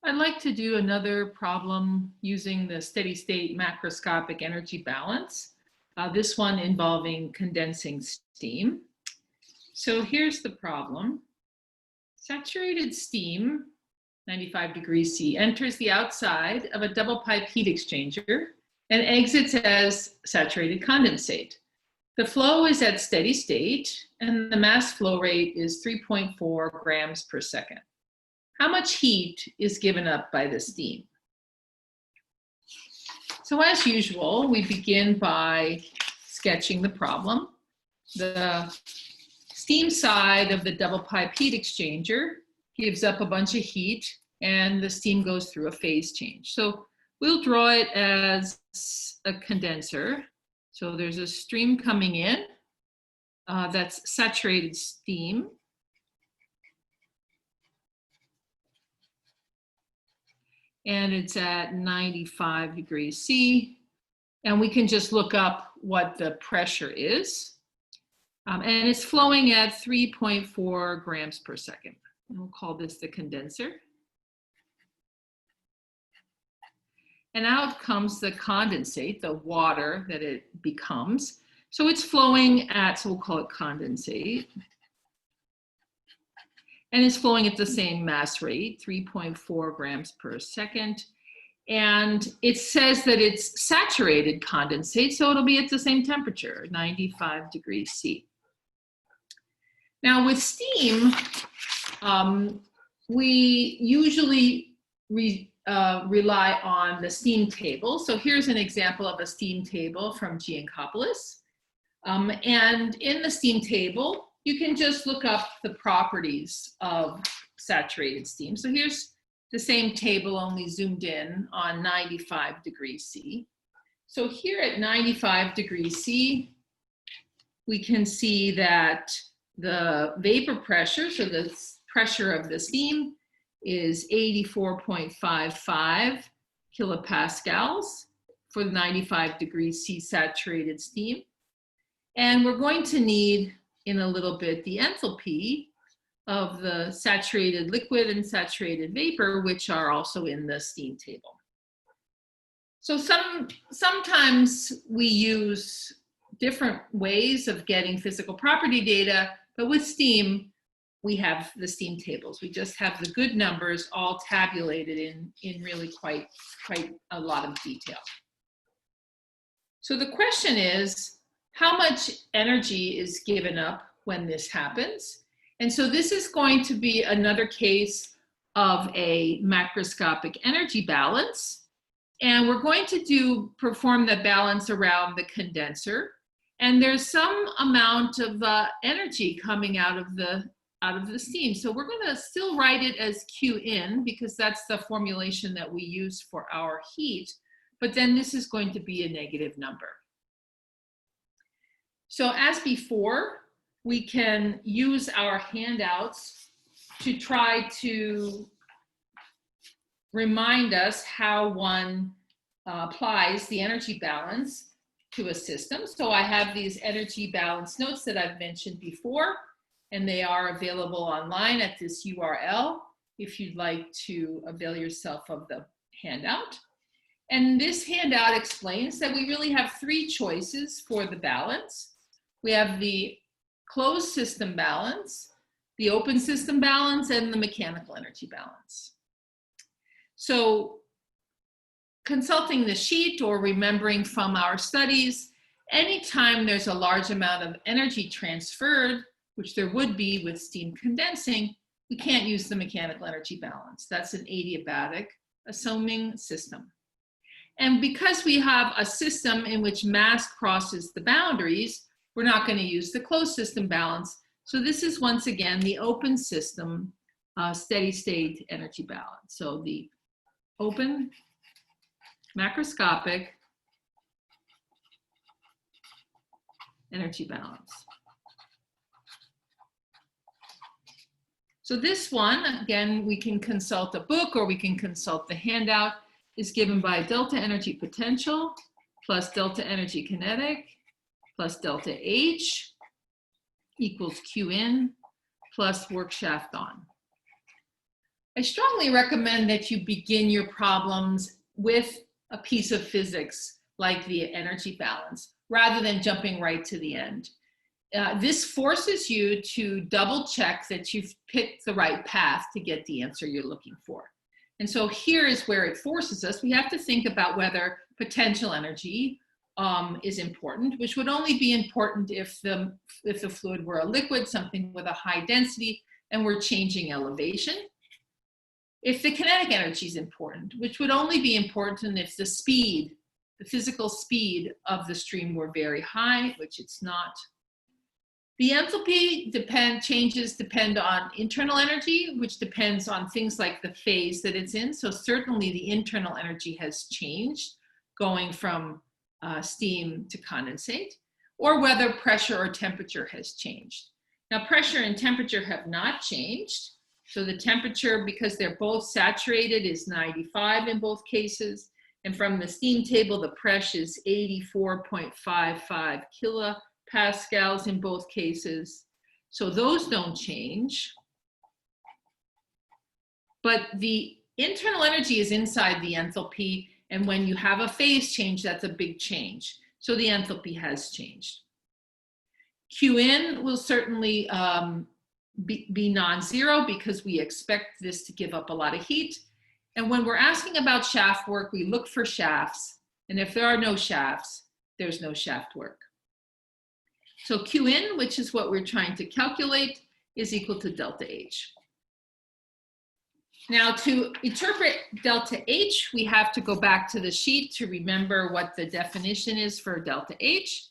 I'd like to do another problem using the steady state macroscopic energy balance, this one involving condensing steam. So here's the problem. Saturated steam, 95 degrees C, enters the outside of a double pipe heat exchanger and exits as saturated condensate. The flow is at steady state and the mass flow rate is 3.4 grams per second. How much heat is given up by the steam? So as usual, we begin by sketching the problem. The steam side of the double pipe heat exchanger gives up a bunch of heat and the steam goes through a phase change. So we'll draw it as a condenser. So there's a stream coming in that's saturated steam. And it's at 95 degrees C. And we can just look up what the pressure is. And it's flowing at 3.4 grams per second. And we'll call this the condenser. And out comes the condensate, the water that it becomes. So it's flowing at, so we'll call it condensate. And it's flowing at the same mass rate, 3.4 grams per second. And it says that it's saturated condensate, so it'll be at the same temperature, 95 degrees C. Now with steam, we usually rely on the steam table. So here's an example of a steam table from Giancopoulos. And in the steam table, you can just look up the properties of saturated steam. So here's the same table, only zoomed in on 95 degrees C. So here at 95 degrees C, we can see that the vapor pressure, so the pressure of the steam, is 84.55 kilopascals for the 95 degrees C saturated steam. And we're going to need in a little bit the enthalpy of the saturated liquid and saturated vapor, which are also in the steam table. So sometimes we use different ways of getting physical property data, but with steam, we have the steam tables. We just have the good numbers all tabulated in really quite a lot of detail. So the question is, how much energy is given up when this happens? And so this is going to be another case of a macroscopic energy balance. And we're going to perform the balance around the condenser. And there's some amount of energy coming out of the steam. So we're going to still write it as Q in because that's the formulation that we use for our heat. But then this is going to be a negative number. So as before, we can use our handouts to try to remind us how one applies the energy balance to a system. So I have these energy balance notes that I've mentioned before, and they are available online at this URL if you'd like to avail yourself of the handout. And this handout explains that we really have three choices for the balance. We have the closed system balance, the open system balance, and the mechanical energy balance. So consulting the sheet or remembering from our studies, anytime there's a large amount of energy transferred, which there would be with steam condensing, we can't use the mechanical energy balance. That's an adiabatic assuming system. And because we have a system in which mass crosses the boundaries, we're not going to use the closed system balance. So this is once again the open system steady state energy balance. So the open macroscopic energy balance. So this one, again, we can consult a book or we can consult the handout, is given by delta energy potential plus delta energy kinetic plus delta H equals Q in plus work shaft on. I strongly recommend that you begin your problems with a piece of physics like the energy balance, rather than jumping right to the end. This forces you to double check that you've picked the right path to get the answer you're looking for. And so here is where it forces us. We have to think about whether potential energy is important, which would only be important if the fluid were a liquid, something with a high density, and we're changing elevation. If the kinetic energy is important, which would only be important if the speed, the physical speed of the stream were very high, which it's not. The enthalpy changes depend on internal energy, which depends on things like the phase that it's in. So certainly the internal energy has changed, going from steam to condensate, or whether pressure or temperature has changed. Now, pressure and temperature have not changed. So the temperature, because they're both saturated, is 95 in both cases. And from the steam table, the pressure is 84.55 kilopascals in both cases. So those don't change. But the internal energy is inside the enthalpy. And when you have a phase change, that's a big change. So the enthalpy has changed. Qin will certainly be non-zero because we expect this to give up a lot of heat. And when we're asking about shaft work, we look for shafts. And if there are no shafts, there's no shaft work. So Qin, which is what we're trying to calculate, is equal to delta H. Now, to interpret delta H, we have to go back to the sheet to remember what the definition is for delta H.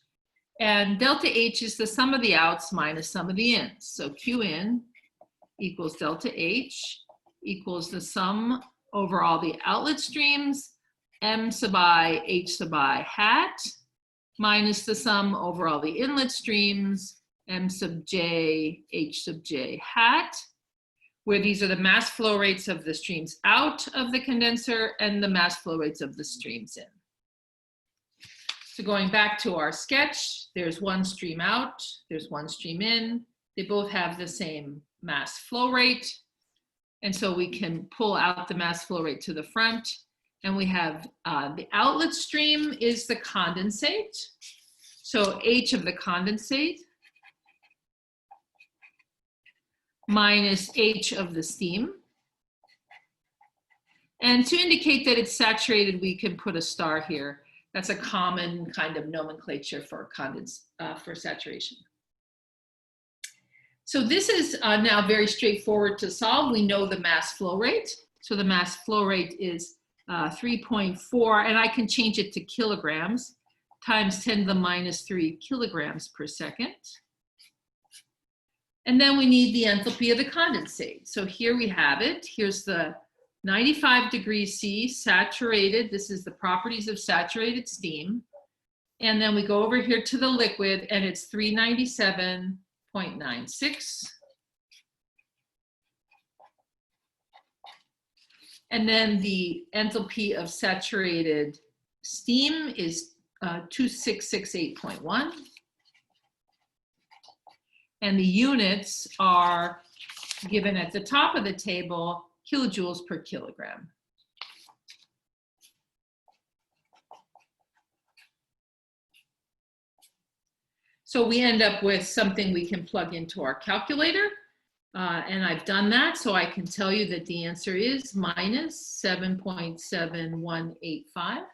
And delta H is the sum of the outs minus sum of the ins. So Qin equals delta H equals the sum over all the outlet streams, M sub I, H sub I hat, minus the sum over all the inlet streams, M sub J, H sub J hat, where these are the mass flow rates of the streams out of the condenser and the mass flow rates of the streams in. So going back to our sketch, there's one stream out, there's one stream in. They both have the same mass flow rate. And so we can pull out the mass flow rate to the front. And we have the outlet stream is the condensate. So H of the condensate minus H of the steam. And to indicate that it's saturated, we can put a star here. That's a common kind of nomenclature for for saturation. So this is now very straightforward to solve. We know the mass flow rate. So the mass flow rate is 3.4, and I can change it to kilograms, times 10 to the minus 3 kilograms per second. And then we need the enthalpy of the condensate. So here we have it. Here's the 95 degrees C, saturated. This is the properties of saturated steam. And then we go over here to the liquid, and it's 397.96. And then the enthalpy of saturated steam is 2668.1. And the units are given at the top of the table, kilojoules per kilogram. So we end up with something we can plug into our calculator. And I've done that, so I can tell you that the answer is minus 7.7185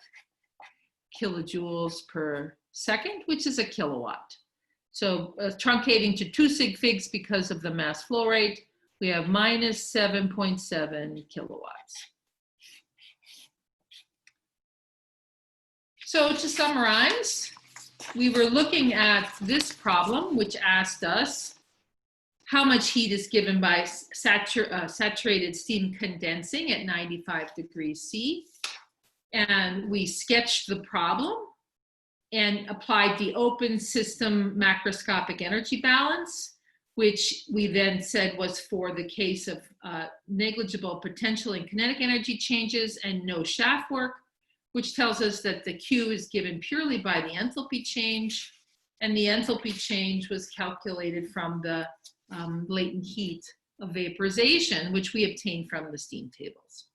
kilojoules per second, which is a kilowatt. So truncating to 2 sig figs because of the mass flow rate, we have minus 7.7 kilowatts. So to summarize, we were looking at this problem, which asked us how much heat is given by saturated steam condensing at 95 degrees C. And we sketched the problem and applied the open system macroscopic energy balance, which we then said was for the case of negligible potential and kinetic energy changes and no shaft work, which tells us that the Q is given purely by the enthalpy change, and the enthalpy change was calculated from the latent heat of vaporization, which we obtain from the steam tables.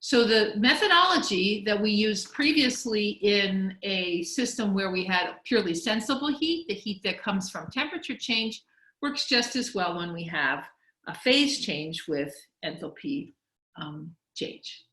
So the methodology that we used previously in a system where we had purely sensible heat, the heat that comes from temperature change, works just as well when we have a phase change with enthalpy change.